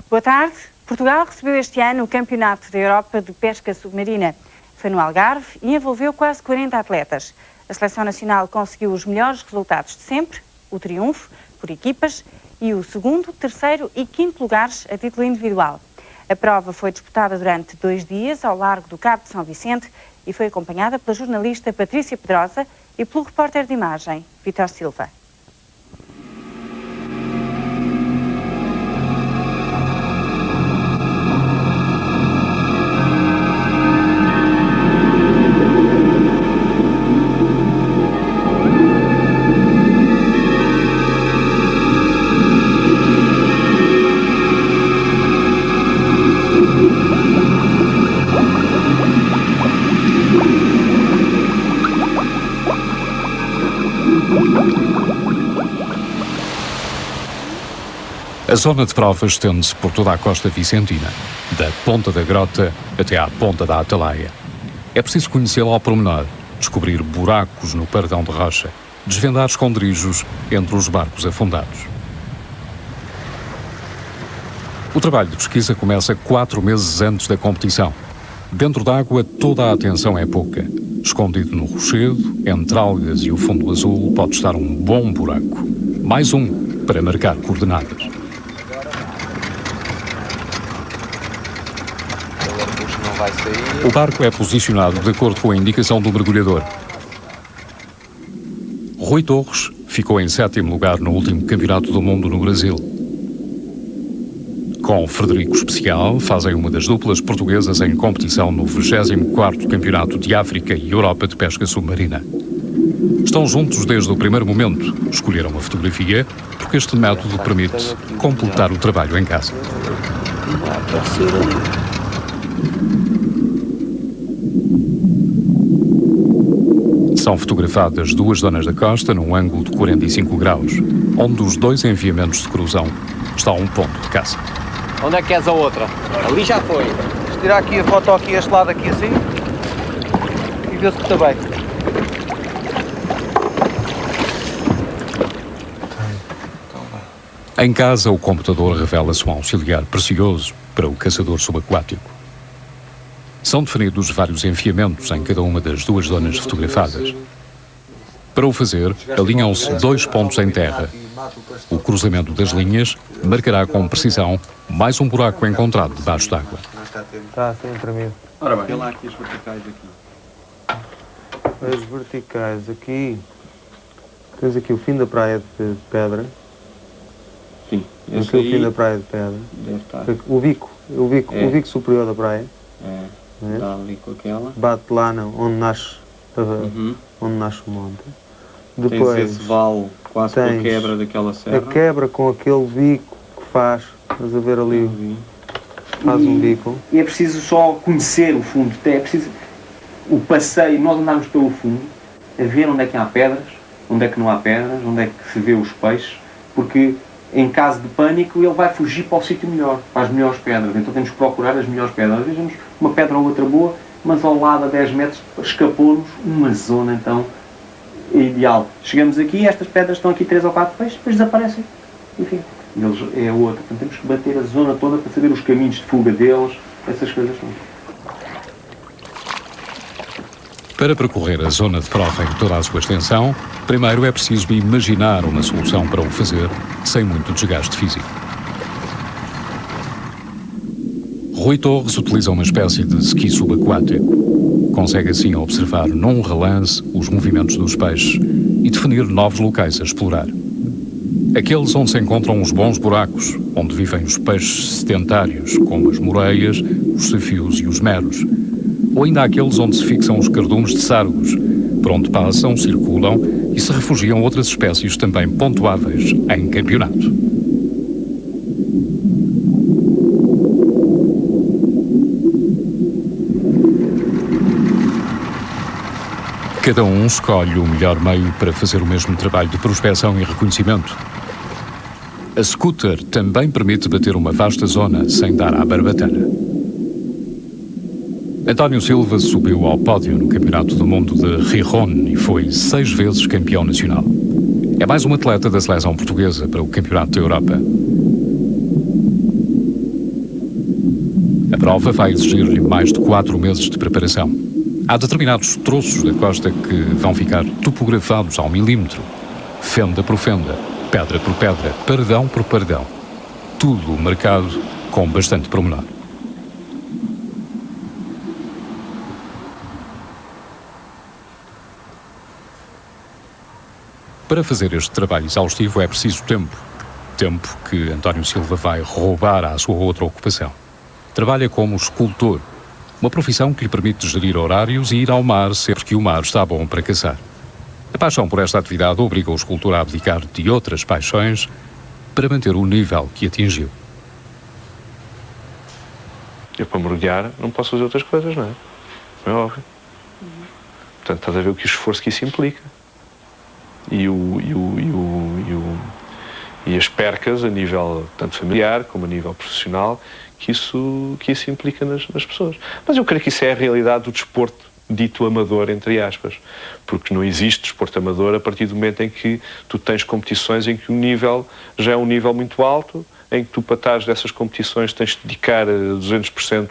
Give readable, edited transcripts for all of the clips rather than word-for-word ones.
Boa tarde. Portugal recebeu este ano o Campeonato da Europa de Pesca Submarina. Foi no Algarve e envolveu quase 40 atletas. A Seleção Nacional conseguiu os melhores resultados de sempre, o triunfo por equipas e o segundo, terceiro e quinto lugares a título individual. A prova foi disputada durante 2 dias ao largo do Cabo de São Vicente e foi acompanhada pela jornalista Patrícia Pedrosa e pelo repórter de imagem, Vítor Silva. A zona de prova estende-se por toda a costa vicentina, da Ponta da Grota até à Ponta da Atalaia. É preciso conhecê-la ao pormenor, descobrir buracos no paredão de rocha, desvendar esconderijos entre os barcos afundados. O trabalho de pesquisa começa 4 meses antes da competição. Dentro d'água toda a atenção é pouca. Escondido no rochedo, entre algas e o fundo azul, pode estar um bom buraco. Mais um para marcar coordenadas. O barco é posicionado de acordo com a indicação do mergulhador. Rui Torres ficou em 7º lugar no último Campeonato do Mundo no Brasil. Com Frederico Especial, fazem uma das duplas portuguesas em competição no 24º Campeonato de África e Europa de Pesca Submarina. Estão juntos desde o primeiro momento. Escolheram a fotografia porque este método permite completar o trabalho em casa. São fotografadas 2 zonas da costa num ângulo de 45 graus, onde os 2 enviamentos se cruzam. Está um ponto de caça. Onde é que queres a outra? Ali já foi. Vamos tirar aqui a foto aqui, este lado aqui assim, e ver se está bem. Em casa, o computador revela-se um auxiliar precioso para o caçador subaquático. São definidos vários enfiamentos em cada uma das 2 zonas fotografadas. Para o fazer, alinham-se 2 pontos em terra. O cruzamento das linhas marcará com precisão mais um buraco encontrado debaixo d'água. Está assim para mim. Ora bem, vê lá aqui as verticais aqui. As verticais aqui. Tens aqui o fim da praia de pedra. Sim, Aqui o fim da praia de pedra. Deve estar. O bico superior da praia. É, dá ali com aquela. Bate lá onde nasce o monte. Depois tens esse vale quase com a quebra daquela serra. A quebra com aquele bico que faz, estás a ver ali, faz um bico. E é preciso só conhecer o fundo, é preciso o passeio, nós andarmos pelo fundo, a ver onde é que há pedras, onde é que não há pedras, onde é que se vê os peixes, porque em caso de pânico ele vai fugir para o sítio melhor, para as melhores pedras, então temos que procurar as melhores pedras. Às vezes vemos uma pedra ou outra boa, mas ao lado a 10 metros escapou-nos uma zona então ideal. Chegamos aqui, estas pedras estão aqui 3 ou 4 peixes, depois desaparecem, enfim, eles é outra, portanto temos que bater a zona toda para saber os caminhos de fuga deles, essas coisas todas. Para percorrer a zona de prova em toda a sua extensão, primeiro é preciso imaginar uma solução para o fazer sem muito desgaste físico. Rui Torres utiliza uma espécie de ski subaquático. Consegue assim observar num relance os movimentos dos peixes e definir novos locais a explorar. Aqueles onde se encontram os bons buracos, onde vivem os peixes sedentários, como as moreias, os safios e os meros. Ou ainda aqueles onde se fixam os cardumes de sargos, por onde passam, circulam e se refugiam outras espécies também pontuáveis em campeonato. Cada um escolhe o melhor meio para fazer o mesmo trabalho de prospecção e reconhecimento. A scooter também permite bater uma vasta zona sem dar à barbatana. António Silva subiu ao pódio no Campeonato do Mundo de Gijón e foi 6 vezes campeão nacional. É mais um atleta da seleção portuguesa para o Campeonato da Europa. A prova vai exigir-lhe mais de 4 meses de preparação. Há determinados troços da costa que vão ficar topografados ao milímetro, fenda por fenda, pedra por pedra, paredão por paredão. Tudo marcado com bastante pormenor. Para fazer este trabalho exaustivo é preciso tempo. Tempo que António Silva vai roubar à sua outra ocupação. Trabalha como escultor, uma profissão que lhe permite gerir horários e ir ao mar sempre que o mar está bom para caçar. A paixão por esta atividade obriga o escultor a abdicar de outras paixões para manter o nível que atingiu. Eu, para mergulhar, não posso fazer outras coisas, não é? Não é óbvio. Portanto, estás a ver o esforço que isso implica. E as percas a nível tanto familiar como a nível profissional que isso implica nas pessoas. Mas eu creio que isso é a realidade do desporto dito amador, entre aspas, porque não existe desporto amador a partir do momento em que tu tens competições em que o nível já é um nível muito alto, em que tu, para estares dessas competições, tens de dedicar 200%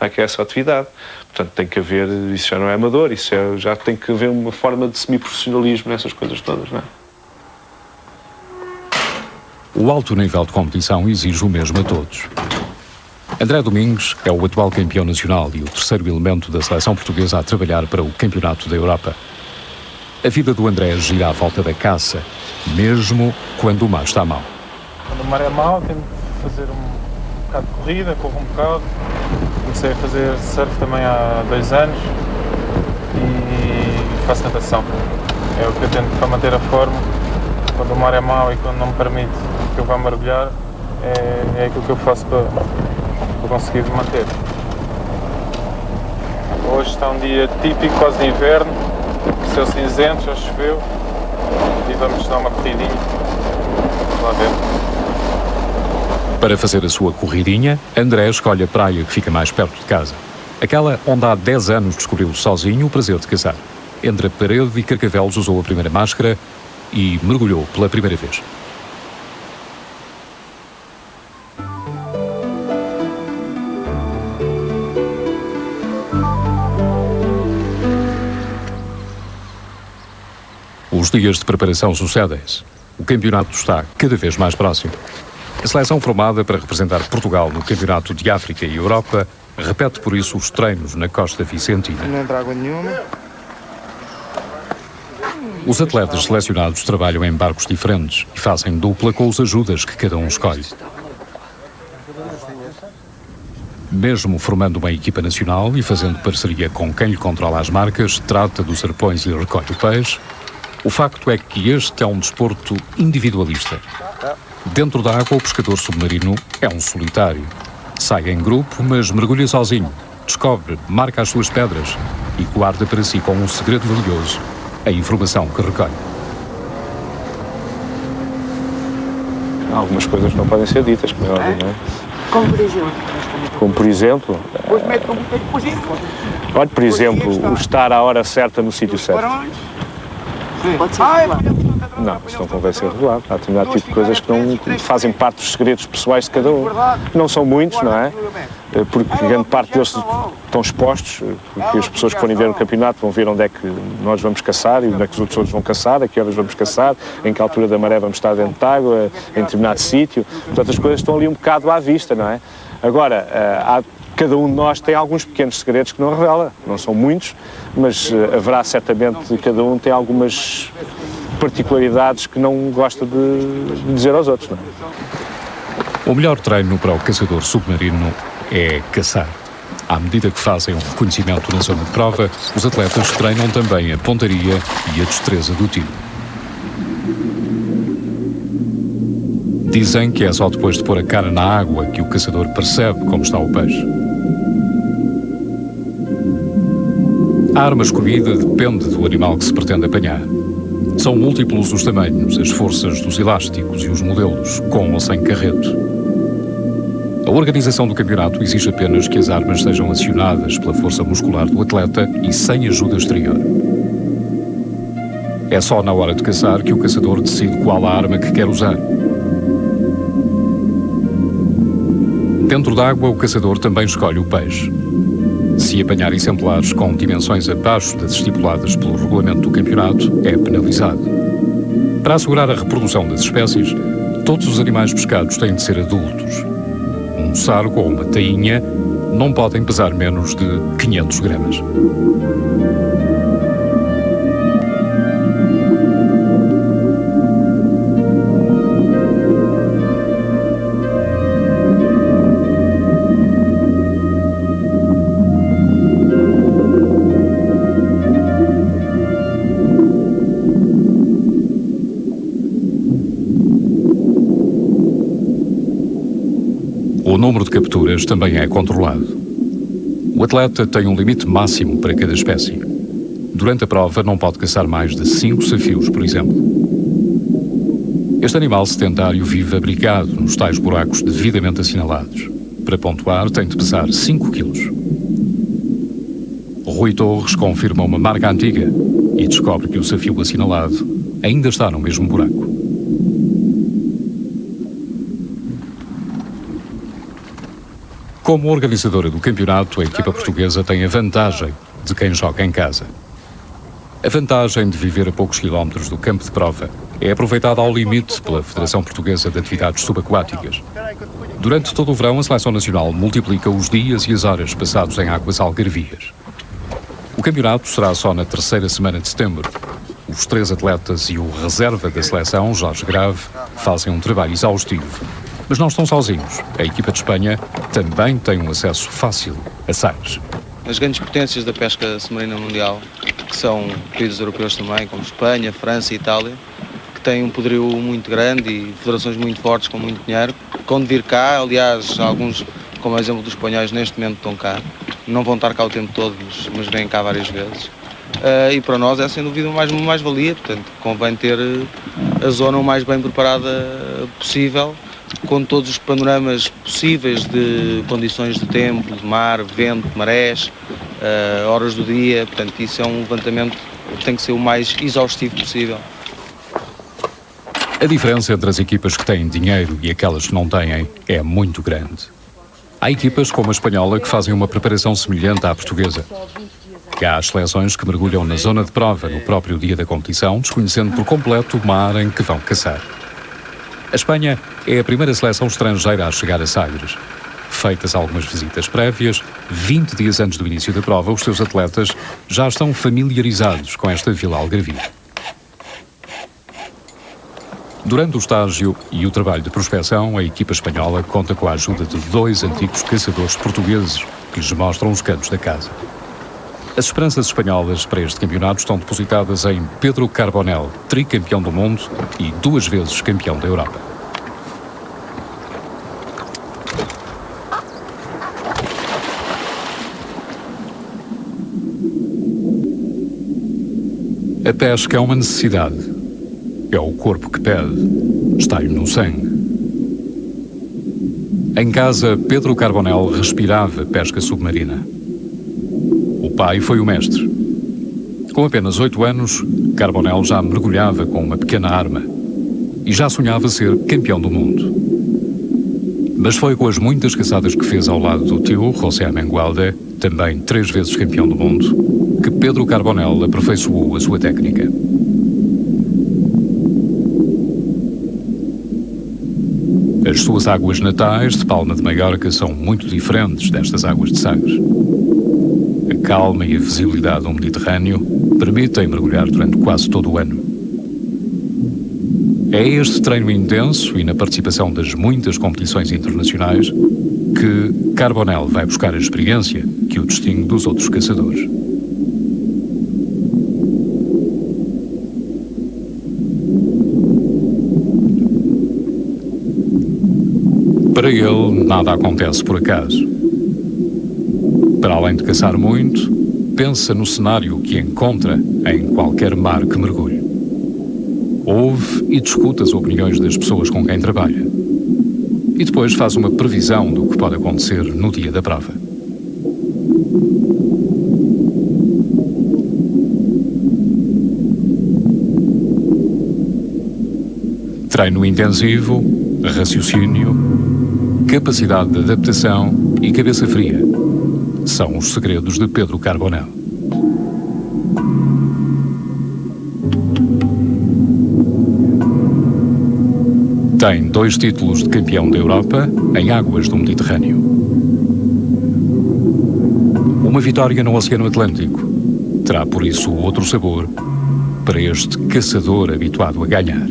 a essa atividade. Portanto, tem que haver, isso já não é amador, já tem que haver uma forma de semi-profissionalismo nessas coisas todas, não é? O alto nível de competição exige o mesmo a todos. André Domingos é o atual campeão nacional e o terceiro elemento da seleção portuguesa a trabalhar para o Campeonato da Europa. A vida do André gira à volta da caça, mesmo quando o mar está mau. Quando o mar é mau, tenho que fazer um bocado de corrida, corro um bocado. Comecei a fazer surf também há 2 anos e faço natação. É o que eu tento para manter a forma. Quando o mar é mau e quando não me permite que eu vá mergulhar, é aquilo que eu faço para conseguir manter. Hoje está um dia típico, quase de inverno, céu cinzento, já choveu e vamos dar uma corridinha. Vamos lá ver. Para fazer a sua corridinha, André escolhe a praia que fica mais perto de casa. Aquela onde há 10 anos descobriu sozinho o prazer de caçar. Entre a parede e Carcavelos usou a primeira máscara e mergulhou pela primeira vez. Os dias de preparação sucedem-se. O campeonato está cada vez mais próximo. A seleção formada para representar Portugal no Campeonato de África e Europa repete por isso os treinos na costa vicentina. Não entra água nenhuma. Os atletas selecionados trabalham em barcos diferentes e fazem dupla com os ajudas que cada um escolhe. Mesmo formando uma equipa nacional e fazendo parceria com quem lhe controla as marcas, trata dos arpões e recolhe o peixe, o facto é que este é um desporto individualista. Dentro da água, o pescador submarino é um solitário. Sai em grupo, mas mergulha sozinho. Descobre, marca as suas pedras e guarda para si como um segredo valioso a informação que recolhe. Há algumas coisas que não podem ser ditas, como é óbvio, não é? Como por exemplo? Como por exemplo... Olha, por exemplo, o estar à hora certa no sítio certo. Pode ser revelado. Não, isso não convém ser revelado. Há determinado tipo de coisas que não fazem parte dos segredos pessoais de cada um. Não são muitos, não é? Porque grande parte deles estão expostos, porque as pessoas que forem ver o campeonato vão ver onde é que nós vamos caçar e onde é que os outros todos vão caçar, a que horas vamos caçar, em que altura da maré vamos estar dentro de água, em determinado sítio. Portanto, as coisas estão ali um bocado à vista, não é? Agora, cada um de nós tem alguns pequenos segredos que não revela. Não são muitos, mas haverá certamente, cada um tem algumas particularidades que não gosta de dizer aos outros, não é? O melhor treino para o caçador submarino é caçar. À medida que fazem um reconhecimento na zona de prova, os atletas treinam também a pontaria e a destreza do tiro. Dizem que é só depois de pôr a cara na água que o caçador percebe como está o peixe. A arma escolhida depende do animal que se pretende apanhar. São múltiplos os tamanhos, as forças dos elásticos e os modelos, com ou sem carreto. A organização do campeonato exige apenas que as armas sejam acionadas pela força muscular do atleta e sem ajuda exterior. É só na hora de caçar que o caçador decide qual a arma que quer usar. Dentro d'água, o caçador também escolhe o peixe. Se apanhar exemplares com dimensões abaixo das estipuladas pelo regulamento do campeonato, é penalizado. Para assegurar a reprodução das espécies, todos os animais pescados têm de ser adultos. Um sargo ou uma tainha não podem pesar menos de 500 gramas. O número de capturas também é controlado. O atleta tem um limite máximo para cada espécie. Durante a prova não pode caçar mais de 5 safios, por exemplo. Este animal sedentário vive abrigado nos tais buracos devidamente assinalados. Para pontuar tem de pesar 5 quilos. Rui Torres confirma uma marca antiga e descobre que o safio assinalado ainda está no mesmo buraco. Como organizadora do campeonato, a equipa portuguesa tem a vantagem de quem joga em casa. A vantagem de viver a poucos quilómetros do campo de prova é aproveitada ao limite pela Federação Portuguesa de Atividades Subaquáticas. Durante todo o verão, a Seleção Nacional multiplica os dias e as horas passados em águas algarvias. O campeonato será só na terceira semana de setembro. Os 3 atletas e o reserva da seleção, Jorge Grave, fazem um trabalho exaustivo. Mas não estão sozinhos. A equipa de Espanha também tem um acesso fácil a sais. As grandes potências da pesca submarina mundial, que são países europeus também, como Espanha, França e Itália, que têm um poderio muito grande e federações muito fortes com muito dinheiro, quando vir cá, aliás, alguns, como o exemplo dos espanhóis, neste momento estão cá. Não vão estar cá o tempo todo, mas vêm cá várias vezes. E para nós é sem dúvida uma mais-valia, portanto, convém ter a zona o mais bem preparada possível, com todos os panoramas possíveis de condições de tempo, de mar, vento, marés, horas do dia. Portanto, isso é um levantamento que tem que ser o mais exaustivo possível. A diferença entre as equipas que têm dinheiro e aquelas que não têm é muito grande. Há equipas como a espanhola que fazem uma preparação semelhante à portuguesa. E há as seleções que mergulham na zona de prova no próprio dia da competição, desconhecendo por completo o mar em que vão caçar. A Espanha é a primeira seleção estrangeira a chegar a Sagres. Feitas algumas visitas prévias, 20 dias antes do início da prova, os seus atletas já estão familiarizados com esta vila algarvia. Durante o estágio e o trabalho de prospecção, a equipa espanhola conta com a ajuda de 2 antigos caçadores portugueses que lhes mostram os cantos da casa. As esperanças espanholas para este campeonato estão depositadas em Pedro Carbonell, tricampeão do mundo e 2 vezes campeão da Europa. A pesca é uma necessidade. É o corpo que pede. Está-lhe no sangue. Em casa, Pedro Carbonell respirava pesca submarina. O pai foi o mestre. Com apenas 8 anos, Carbonell já mergulhava com uma pequena arma e já sonhava ser campeão do mundo. Mas foi com as muitas caçadas que fez ao lado do tio, José Mengualde, também 3 vezes campeão do mundo, que Pedro Carbonell aperfeiçoou a sua técnica. As suas águas natais de Palma de Maiorca são muito diferentes destas águas de Sagres. A calma e a visibilidade do Mediterrâneo permitem mergulhar durante quase todo o ano. É este treino intenso e na participação das muitas competições internacionais que Carbonell vai buscar a experiência que o distingue dos outros caçadores. Para ele, nada acontece por acaso. Para além de caçar muito, pensa no cenário que encontra em qualquer mar que mergulhe. Ouve e discute as opiniões das pessoas com quem trabalha. E depois faz uma previsão do que pode acontecer no dia da prova. Treino intensivo, raciocínio capacidade de adaptação e cabeça fria. São os segredos de Pedro Carbonell. Tem 2 títulos de campeão da Europa em águas do Mediterrâneo. Uma vitória no Oceano Atlântico terá por isso outro sabor para este caçador habituado a ganhar.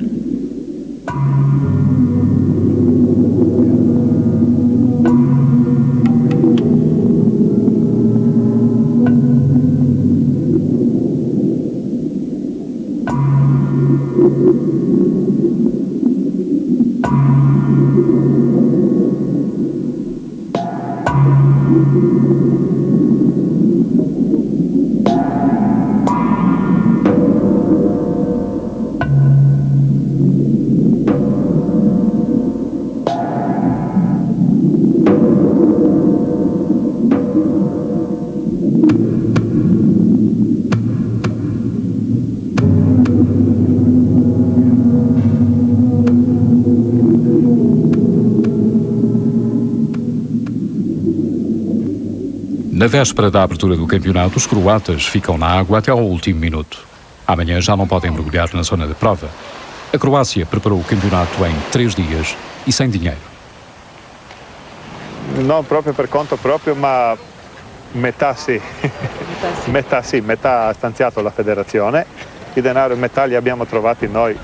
Na véspera da abertura do campeonato, os croatas ficam na água até ao último minuto. Amanhã já não podem mergulhar na zona de prova. A Croácia preparou o campeonato em 3 dias e sem dinheiro. Non proprio per conto proprio, ma metà sì. Metà sì, metà ha stanziato la federazione. Il denaro metà li abbiamo trovati noi,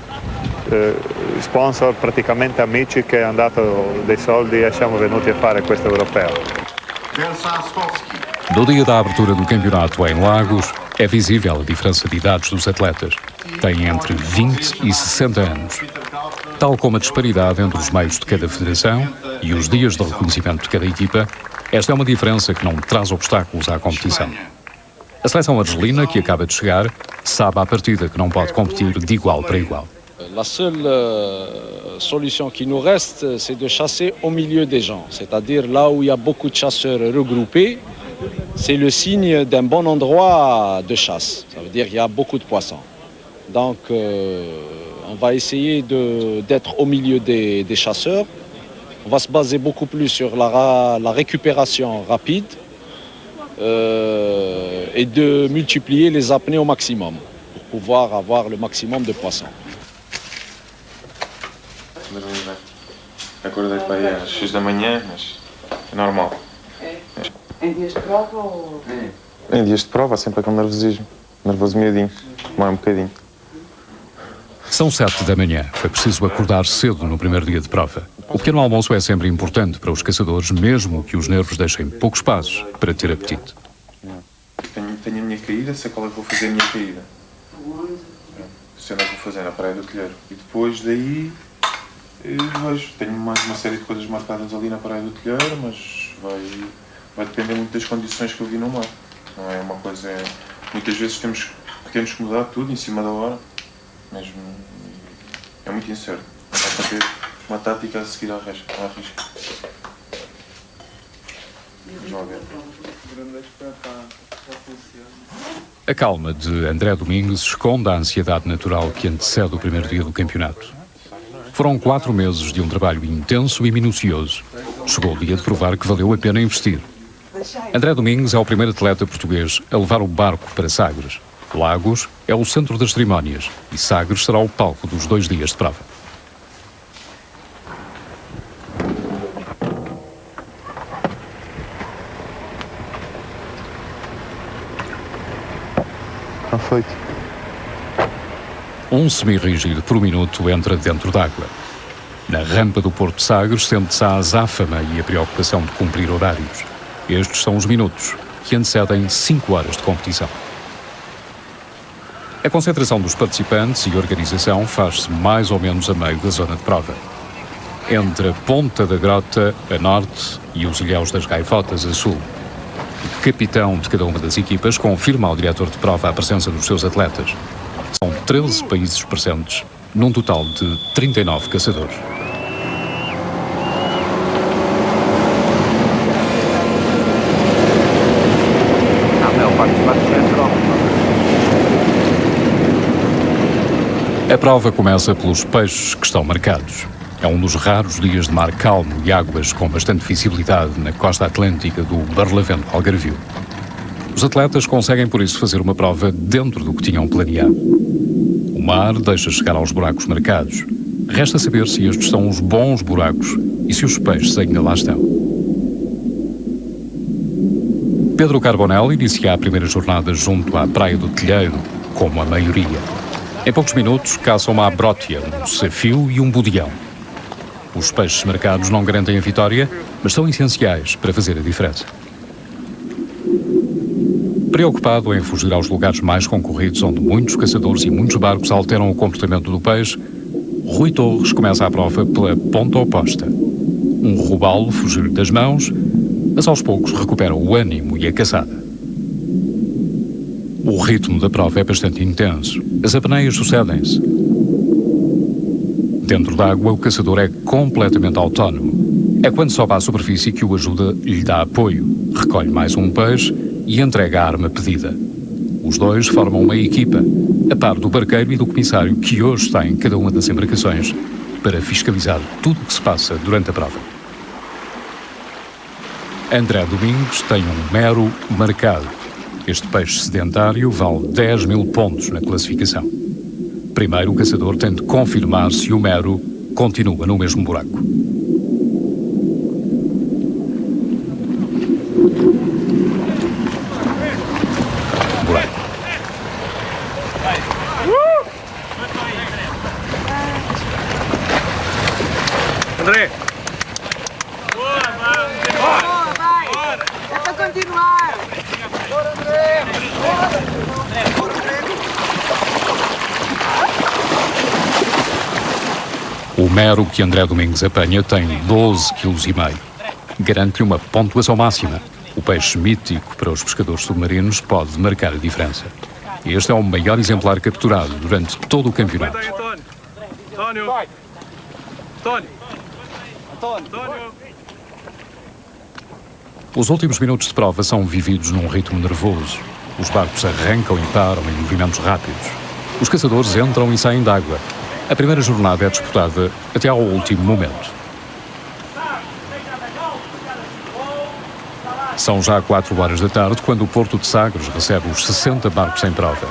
sponsor praticamente amici che hanno dato dei soldi e siamo venuti a fare questo europeo. No dia da abertura do campeonato em Lagos, é visível a diferença de idades dos atletas. Têm entre 20 e 60 anos. Tal como a disparidade entre os meios de cada federação e os dias de reconhecimento de cada equipa, esta é uma diferença que não traz obstáculos à competição. A seleção argelina, que acaba de chegar, sabe à partida que não pode competir de igual para igual. La seule solution qui nous reste, c'est de chasser au milieu des gens, c'est-à-dire là où il y a beaucoup de chasseurs regroupés, c'est le signe d'un bon endroit de chasse. Ça veut dire qu'il y a beaucoup de poissons. Donc, on va essayer d'être au milieu des chasseurs. On va se baser beaucoup plus sur la récupération rapide et de multiplier les apnées au maximum pour pouvoir avoir le maximum de poissons. Acordei para aí às 6 da manhã, mas é normal. Em dias de prova ou... Em dias de prova há sempre aquele nervosismo. Nervoso miudinho, mais um bocadinho. São 7 da manhã. Foi preciso acordar cedo no primeiro dia de prova. O pequeno almoço é sempre importante para os caçadores, mesmo que os nervos deixem pouco espaço para ter apetite. Tenho a minha caída, sei qual é que vou fazer a minha caída. Sei onde é que vou fazer, na Praia do Telheiro. E depois daí, vejo, tenho mais uma série de coisas marcadas ali na Praia do Telheiro, mas vai depender muito das condições que eu vi no mar. Não é uma coisa... Muitas vezes temos que mudar tudo em cima da hora, mesmo. É muito incerto. Basta ter uma tática a seguir à risca. Vamos ver. A calma de André Domingues esconde a ansiedade natural que antecede o primeiro dia do campeonato. Foram 4 meses de um trabalho intenso e minucioso. Chegou o dia de provar que valeu a pena investir. André Domingues é o primeiro atleta português a levar o barco para Sagres. Lagos é o centro das cerimónias e Sagres será o palco dos 2 dias de prova. Está feito. Um semirrígido por minuto entra dentro d'água. Na rampa do Porto de Sagres sente-se a azáfama e a preocupação de cumprir horários. Estes são os minutos que antecedem 5 horas de competição. A concentração dos participantes e organização faz-se mais ou menos a meio da zona de prova. Entre a ponta da grota, a norte, e os ilhéus das Gaivotas, a sul. O capitão de cada uma das equipas confirma ao diretor de prova a presença dos seus atletas. São 13 países presentes, num total de 39 caçadores. A prova começa pelos peixes que estão marcados. É um dos raros dias de mar calmo e águas com bastante visibilidade na costa atlântica do Barlavento Algarvio. Os atletas conseguem, por isso, fazer uma prova dentro do que tinham planeado. O mar deixa chegar aos buracos marcados. Resta saber se estes são os bons buracos e se os peixes ainda lá estão. Pedro Carbonell inicia a primeira jornada junto à Praia do Telheiro, como a maioria. Em poucos minutos, caça uma abrótia, um safio e um budião. Os peixes marcados não garantem a vitória, mas são essenciais para fazer a diferença. Preocupado em fugir aos lugares mais concorridos, onde muitos caçadores e muitos barcos alteram o comportamento do peixe, Rui Torres começa a prova pela ponta oposta. Um robalo fugir das mãos, mas aos poucos recupera o ânimo e a caçada. O ritmo da prova é bastante intenso. As apneias sucedem-se. Dentro da água, o caçador é completamente autónomo. É quando sobe à superfície que o ajuda lhe dá apoio, recolhe mais um peixe e entrega a arma pedida. Os dois formam uma equipa, a par do barqueiro e do comissário que hoje está em cada uma das embarcações para fiscalizar tudo o que se passa durante a prova. André Domingos tem um mero marcado. Este peixe sedentário vale 10.000 pontos na classificação. Primeiro, o caçador tem de confirmar se o mero continua no mesmo buraco. André! Boa, vai! É para continuar! Bora, André! O mero que André Domingos apanha tem 12,5 kg. Garante uma pontuação máxima. O peixe mítico para os pescadores submarinos pode marcar a diferença. Este é o maior exemplar capturado durante todo o campeonato. Os últimos minutos de prova são vividos num ritmo nervoso. Os barcos arrancam e param em movimentos rápidos. Os caçadores entram e saem d'água. A primeira jornada é disputada até ao último momento. São já 4 horas da tarde quando o Porto de Sagres recebe os 60 barcos em prova.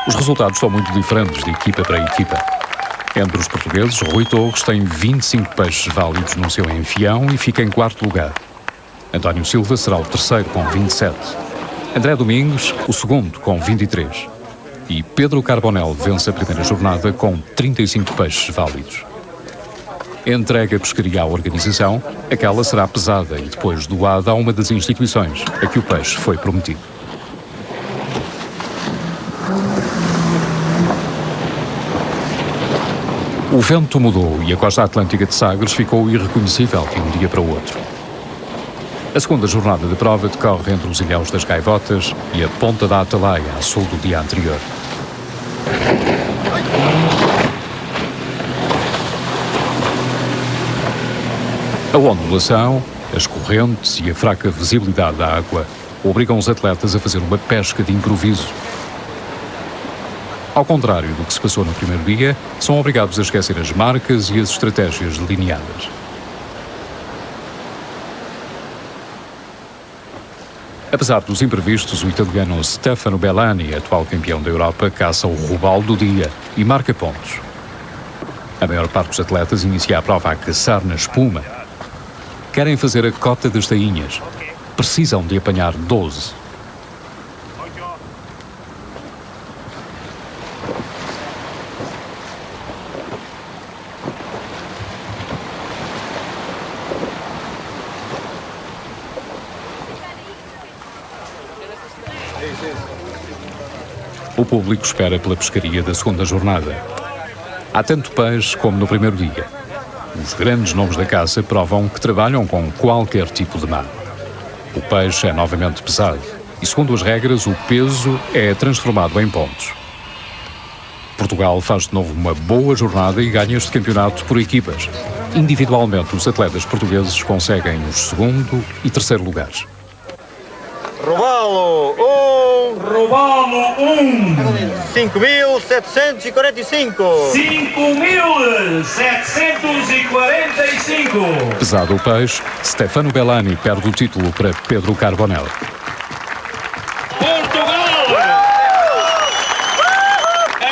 Os resultados são muito diferentes de equipa para equipa. Entre os portugueses, Rui Torres tem 25 peixes válidos no seu enfião e fica em 4º lugar. António Silva será o terceiro com 27. André Domingos, o segundo, com 23. E Pedro Carbonell vence a primeira jornada com 35 peixes válidos. Entrega a pescaria à organização, aquela será pesada e depois doada a uma das instituições a que o peixe foi prometido. O vento mudou e a costa atlântica de Sagres ficou irreconhecível de um dia para o outro. A segunda jornada de prova decorre entre os Ilhéus das Gaivotas e a Ponta da Atalaia, a sul do dia anterior. A ondulação, as correntes e a fraca visibilidade da água obrigam os atletas a fazer uma pesca de improviso. Ao contrário do que se passou no primeiro dia, são obrigados a esquecer as marcas e as estratégias delineadas. Apesar dos imprevistos, o italiano Stefano Bellani, atual campeão da Europa, caça o robalo do dia e marca pontos. A maior parte dos atletas inicia a prova a caçar na espuma. Querem fazer a cota das tainhas. Precisam de apanhar 12. O público espera pela pescaria da segunda jornada. Há tanto peixe como no primeiro dia. Os grandes nomes da caça provam que trabalham com qualquer tipo de mar. O peixe é novamente pesado e, segundo as regras, o peso é transformado em pontos. Portugal faz de novo uma boa jornada e ganha este campeonato por equipas. Individualmente, os atletas portugueses conseguem os segundo e terceiro lugares. Robalo! Robalo 1. 5.745. 5.745. Pesado o peixe, Stefano Bellani perde o título para Pedro Carbonell. Portugal!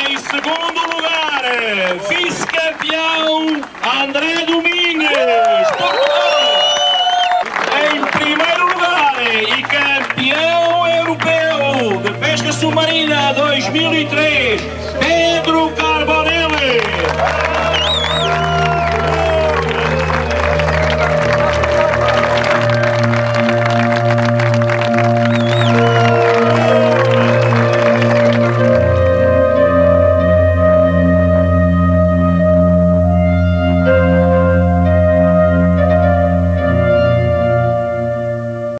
Em segundo lugar, vice-campeão André Domingues. Portugal! Em primeiro lugar e campeão europeu de pesca submarina 2003.